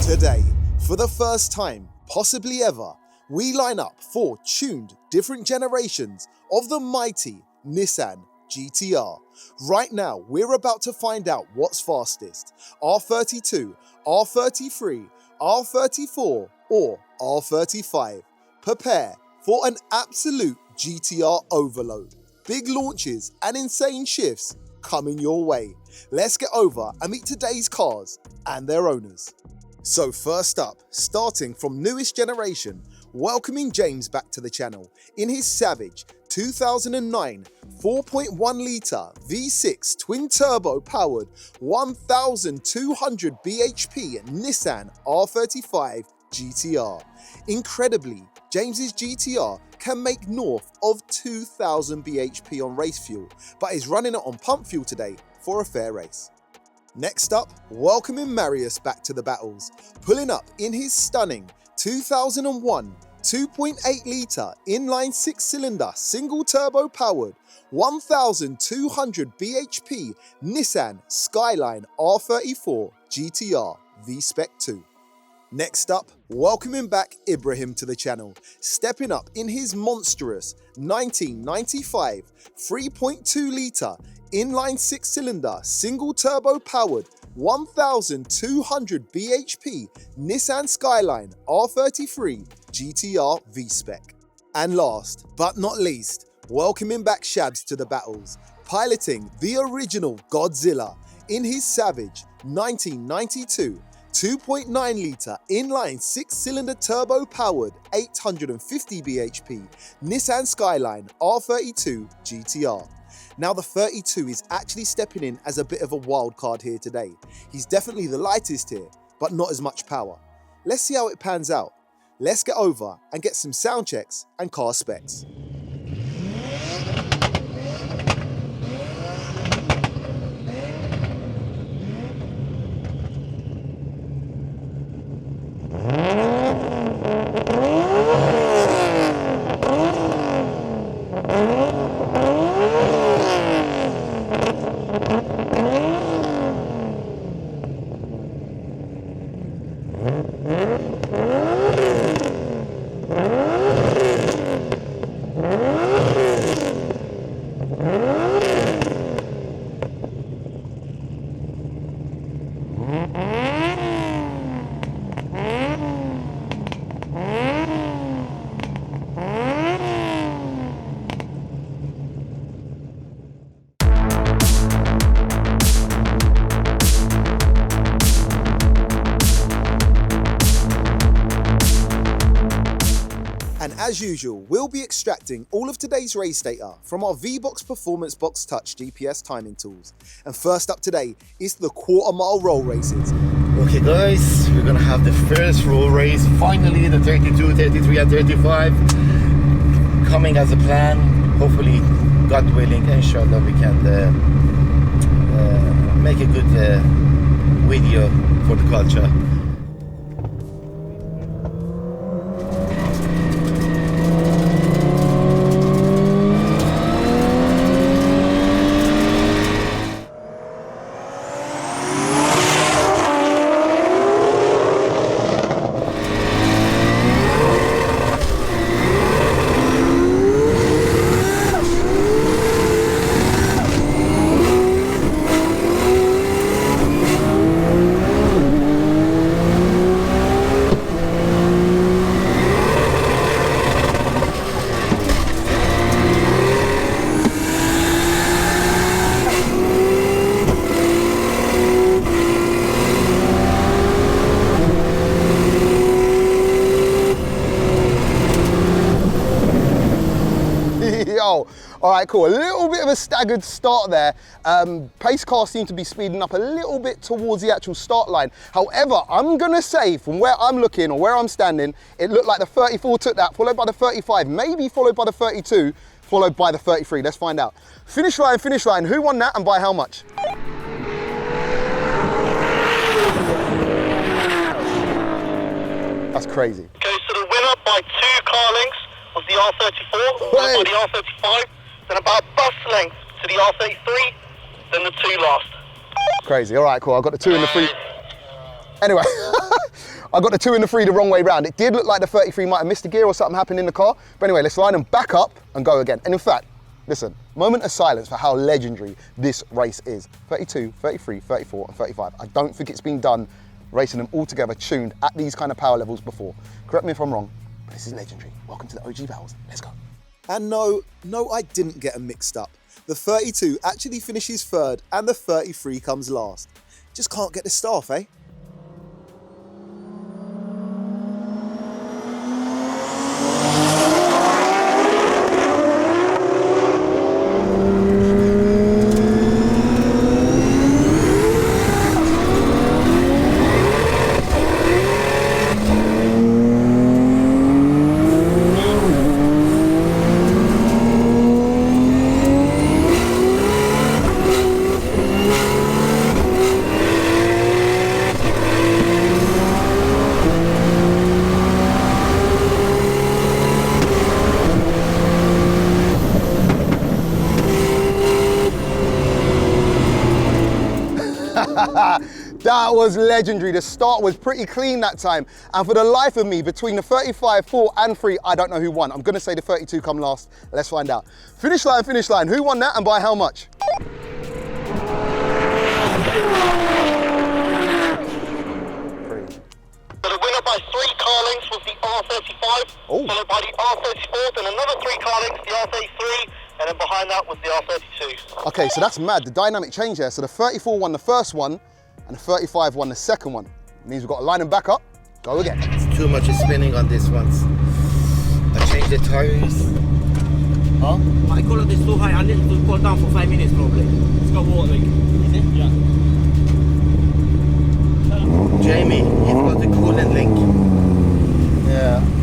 Today, for the first time, possibly ever, we line up 4 tuned different generations of the mighty Nissan GTR. Right now, we're about to find out what's fastest, R32, R33, R34 or R35. Prepare for an absolute GTR overload. Big launches and insane shifts coming your way. Let's get over and meet today's cars and their owners. So first up, starting from newest generation, welcoming James back to the channel in his Savage 2009 4.1 litre V6 twin turbo powered 1200 bhp Nissan R35 GTR. Incredibly, James's GTR can make north of 2000 bhp on race fuel, but is running it on pump fuel today for a fair race. Next up, welcoming MARUIS back to the battles, pulling up in his stunning 2001 2.8 litre inline 6-cylinder single turbo powered 1200 bhp Nissan Skyline R34 GTR V-Spec 2. Next up, welcoming back IBRAHIM to the channel, stepping up in his monstrous 1995 3.2 litre inline 6-cylinder single turbo powered 1200 bhp Nissan Skyline R33 GTR V-Spec. And last but not least, welcoming back SHABS to the battles, piloting the original Godzilla in his Savage 1992 2.9 litre inline 6-cylinder turbo powered 850 bhp Nissan Skyline R32 GTR. Now the 32 is actually stepping in as a bit of a wild card here today. He's definitely the lightest here, but not as much power. Let's see how it pans out. Let's get over and get some sound checks and car specs. As usual, we'll be extracting all of today's race data from our V-Box Performance Box Touch GPS timing tools. And first up today is the quarter-mile roll races. Okay guys, we're gonna have the first roll race, finally the 32, 33 and 35 coming as a plan. Hopefully, God willing, inshallah we can make a good video for the culture. All right, cool. A little bit of a staggered start there. Pace car seemed to be speeding up a little bit towards the actual start line. However, I'm gonna say from where I'm looking or where I'm standing, it looked like the 34 took that, followed by the 35, maybe followed by the 32, followed by the 33. Let's find out. Finish line. Who won that and by how much? That's crazy. Goes to the winner by 2 car lengths of the R34, followed by the R35, then about bus length to the R33, then the 2 last. Crazy. All right, cool. I've got the 2 and the 3. Anyway, I got the 2 and the 3 the wrong way round. It did look like the 33 might have missed a gear or something happened in the car. But anyway, let's line them back up and go again. And in fact, listen, moment of silence for how legendary this race is. 32, 33, 34 and 35. I don't think it's been done racing them all together tuned at these kind of power levels before. Correct me if I'm wrong, but this is legendary. Welcome to the OG battles. Let's go. And no, I didn't get them mixed up. The 32 actually finishes third and the 33 comes last. Just can't get the staff, eh? That was legendary. The start was pretty clean that time. And for the life of me, between the 35, 4 and 3, I don't know who won. I'm gonna say the 32 come last. Let's find out. Finish line, finish line. Who won that and by how much? So the winner by 3 car lengths was the R35, followed by the R34, then another 3 car lengths, the R33, and then behind that was the R32. Okay, so that's mad. The dynamic change there. So the 34 won the first one, and the 35 won the second one. It means we've got to line them back up, go again. It's too much spinning on this one. I changed the tires. Huh? My color is too high. I need to cool down for 5 minutes probably. It's got water leak. Is it? Yeah. Jamie, you've got the coolant link.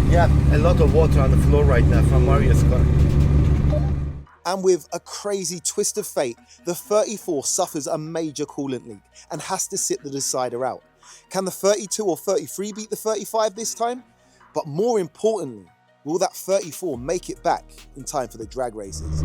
Yeah, a lot of water on the floor right now from MARUIS car. And with a crazy twist of fate, the 34 suffers a major coolant leak and has to sit the decider out. Can the 32 or 33 beat the 35 this time? But more importantly, will that 34 make it back in time for the drag races?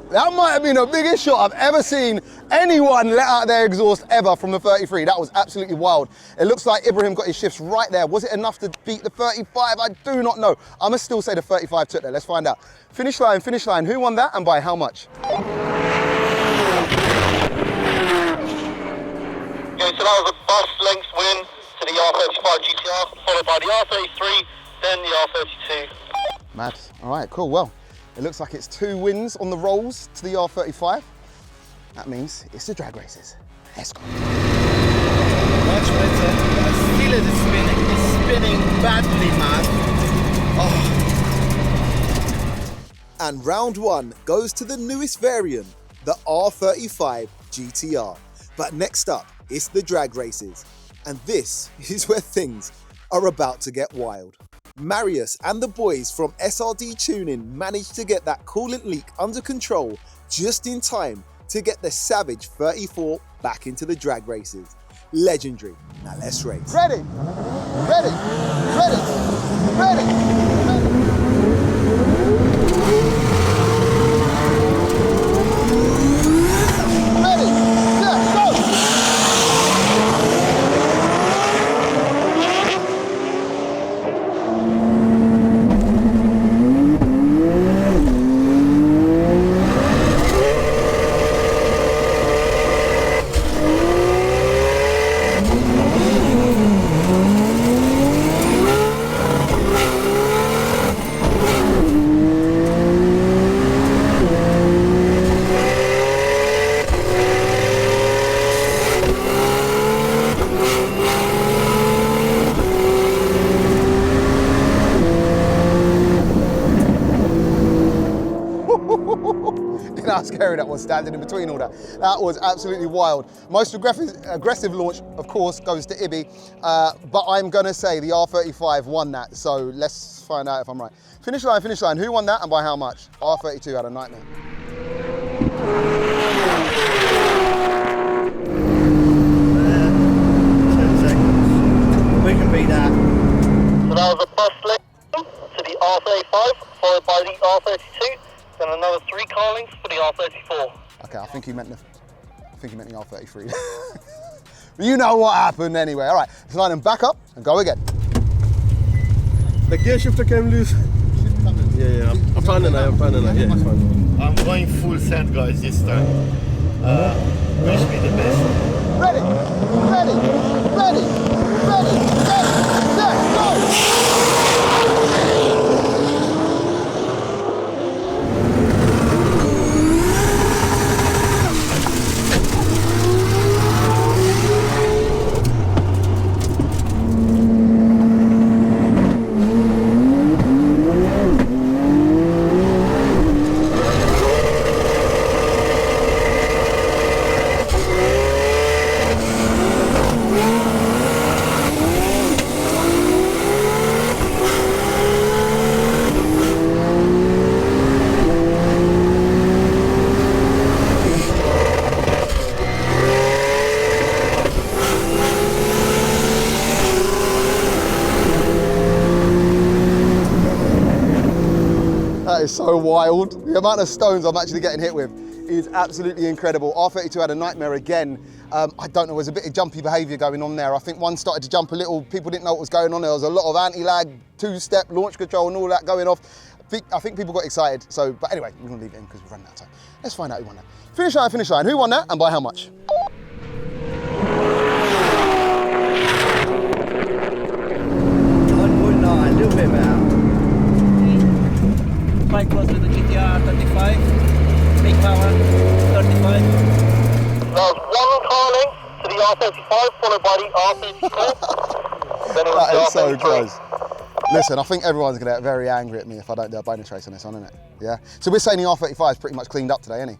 That might have been the biggest shot I've ever seen anyone let out their exhaust ever from the 33. That was absolutely wild. It looks like IBRAHIM got his shifts right there. Was it enough to beat the 35? I do not know. I must still say the 35 took there. Let's find out. Finish line, finish line. Who won that and by how much? Okay, so that was a bus length win to the R35 GTR, followed by the R33, then the R32. Mad. All right, cool. Well, it looks like it's 2 wins on the rolls to the R35. That means it's the drag races. Let's go. Much better. I feel it is spinning. It's spinning badly, man. Oh. And round 1 goes to the newest variant, the R35 GTR. But next up, it's the drag races. And this is where things are about to get wild. MARUIS and the boys from SRD Tuning managed to get that coolant leak under control just in time to get the savage 34 back into the drag races. Legendary. Now let's race. Ready, ready, ready, ready, ready. Imagine how scary that was standing in between all that. That was absolutely wild. Most aggressive launch, of course, goes to Ibby, but I'm gonna say the R35 won that, so let's find out if I'm right. Finish line, who won that and by how much? R32 had a nightmare. We can beat that. So that was a bus lane to the R35, followed by the R32, then another 3 car lengths for the R34. Okay, I think he meant the R33. You know what happened anyway. All right, let's line them back up and go again. The gear shifter came loose. Yeah, I'm finding it, yeah, it's fine. I'm going full send, guys, this time. Wish me the best. Ready, set, go! That is so wild. The amount of stones I'm actually getting hit with is absolutely incredible. R32 had a nightmare again. I don't know, there was a bit of jumpy behaviour going on there. I think one started to jump a little, people didn't know what was going on. There was a lot of anti-lag, 2-step, launch control and all that going off. I think people got excited. So, but anyway, we're gonna leave it in because we've run out of time. Let's find out who won that. Finish line. Who won that and by how much? A little bit better. Quite close to the GTR 35, big power 35. That was 1 car length to the R35, followed by the R34. Then it was That the is so R33. close. Listen, I think everyone's gonna get very angry at me if I don't do a bonus race on this one, isn't it? Yeah? So we're saying the R35 is pretty much cleaned up today, isn't he?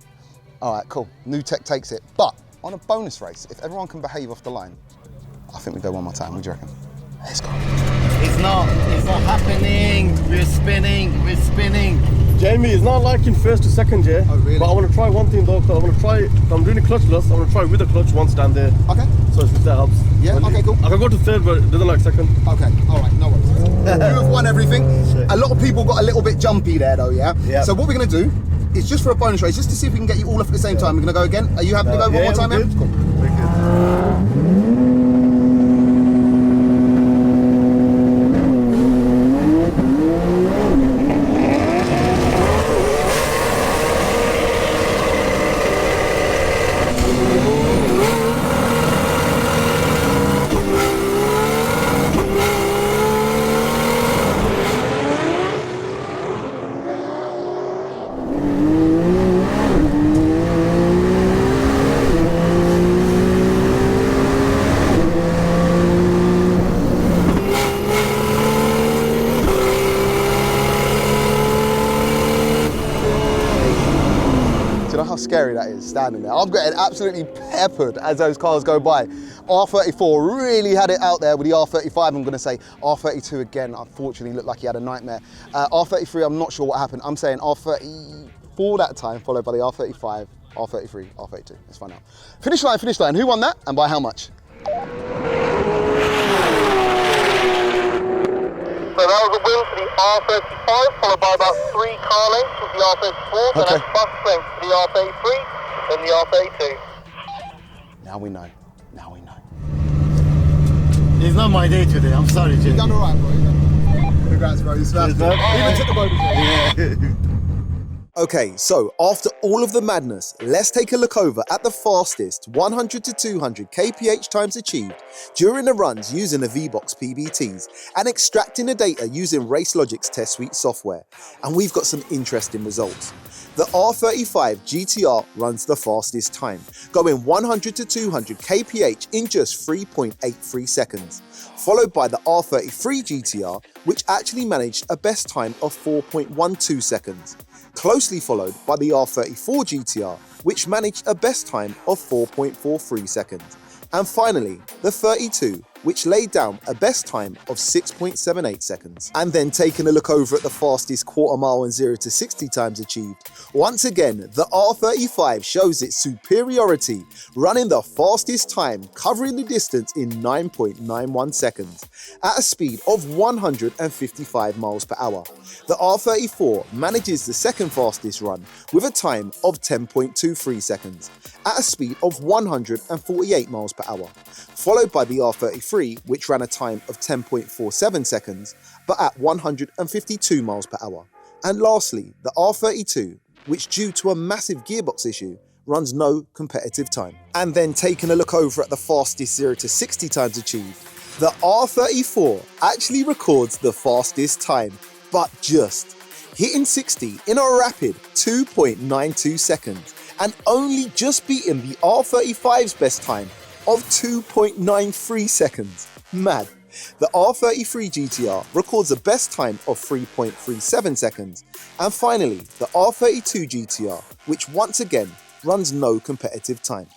All right, cool. New tech takes it. But on a bonus race, if everyone can behave off the line, I think we go one more time. What do you reckon? Let's go. It's not happening. We're spinning. Jamie, it's not like in first to second, yeah? Oh, really? But I want to try one thing though, because I want to try, if I'm doing a clutchless, I want to try with a clutch once down there. Okay. So if that helps. Yeah, okay, cool. I can go to third, but it doesn't like second. Okay, all right, no worries. You have won everything. A lot of people got a little bit jumpy there though, yeah? Yeah. So what we're gonna do is just for a bonus race, just to see if we can get you all off at the same time. We're gonna go again. Are you happy to go one more time, we're yeah? good. Cool. We're good. Scary that is, standing there. I'm getting absolutely peppered as those cars go by. R34 really had it out there with the R35, I'm gonna say. R32 again, unfortunately looked like he had a nightmare. R33, I'm not sure what happened. I'm saying R34 that time, followed by the R35, R33, R32. Let's find out. Finish line. Who won that and by how much? So that was a win for the R35, followed by about 3 car lengths with the R34, then Okay. a bus length for the R33, then the R32. Now we know. It's not my day today. I'm sorry, Jay. You've done all right, bro. Congrats, bro. You smashed it. Even took the bonus. Yeah. Okay, so after all of the madness, let's take a look over at the fastest 100 to 200 kph times achieved during the runs using the V-Box PBTs and extracting the data using RaceLogic's Test Suite software. And we've got some interesting results. the R35 GTR runs the fastest time, going 100 to 200 kph in just 3.83 seconds, followed by the R33 GTR, which actually managed a best time of 4.12 seconds, closely followed by the R34 GTR, which managed a best time of 4.43 seconds, and finally the 32, which laid down a best time of 6.78 seconds. And then taking a look over at the fastest quarter mile and 0 to 60 times achieved, once again the R35 shows its superiority, running the fastest time, covering the distance in 9.91 seconds at a speed of 155 miles per hour. The R34 manages the second fastest run with a time of 10.23 seconds at a speed of 148 miles per hour, followed by the R33, which ran a time of 10.47 seconds, but at 152 miles per hour. And lastly, the R32, which due to a massive gearbox issue, runs no competitive time. And then taking a look over at the fastest 0 to 60 times achieved, the R34 actually records the fastest time, but just hitting 60 in a rapid 2.92 seconds, and only just beating the R35's best time of 2.93 seconds. Mad. The R33 GTR records a best time of 3.37 seconds. And finally, the R32 GTR, which once again runs no competitive time.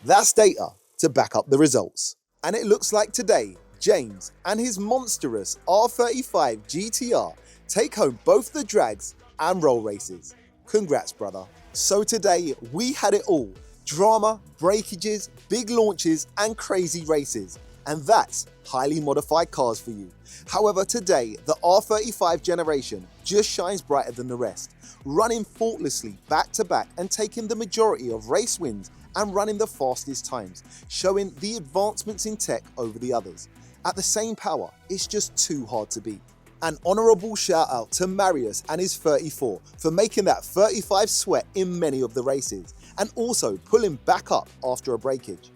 That's data to back up the results. And it looks like today, James and his monstrous R35 GTR take home both the drags and roll races. Congrats, brother. So today, we had it all. Drama, breakages, big launches, and crazy races. And that's highly modified cars for you. However, today, the R35 generation just shines brighter than the rest, running faultlessly back to back and taking the majority of race wins and running the fastest times, showing the advancements in tech over the others. At the same power, it's just too hard to beat. An honourable shout out to MARUIS and his 34 for making that 35 sweat in many of the races, and also pulling back up after a breakage.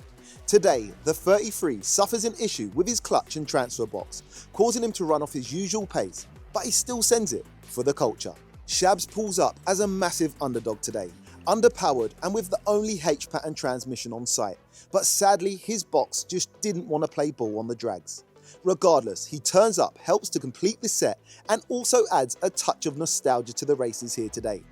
Today, the 33 suffers an issue with his clutch and transfer box, causing him to run off his usual pace, but he still sends it for the culture. SHABS pulls up as a massive underdog today, underpowered and with the only H-pattern transmission on site, but sadly his box just didn't want to play ball on the drags. Regardless, he turns up, helps to complete the set, and also adds a touch of nostalgia to the races here today.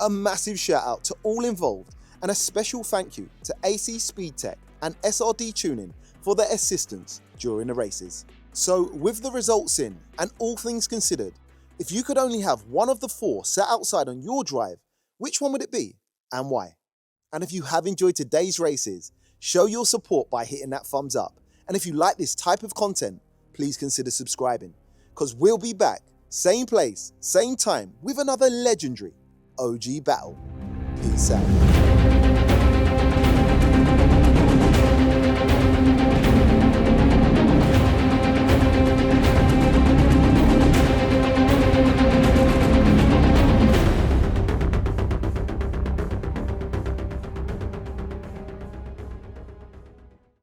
A massive shout out to all involved, and a special thank you to AC SPEEDTECH and SRD Tuning for their assistance during the races. So with the results in, and all things considered, if you could only have one of the four sat outside on your drive, which one would it be, and why? And if you have enjoyed today's races, show your support by hitting that thumbs up. And if you like this type of content, please consider subscribing, because we'll be back, same place, same time, with another legendary OG battle. Peace out.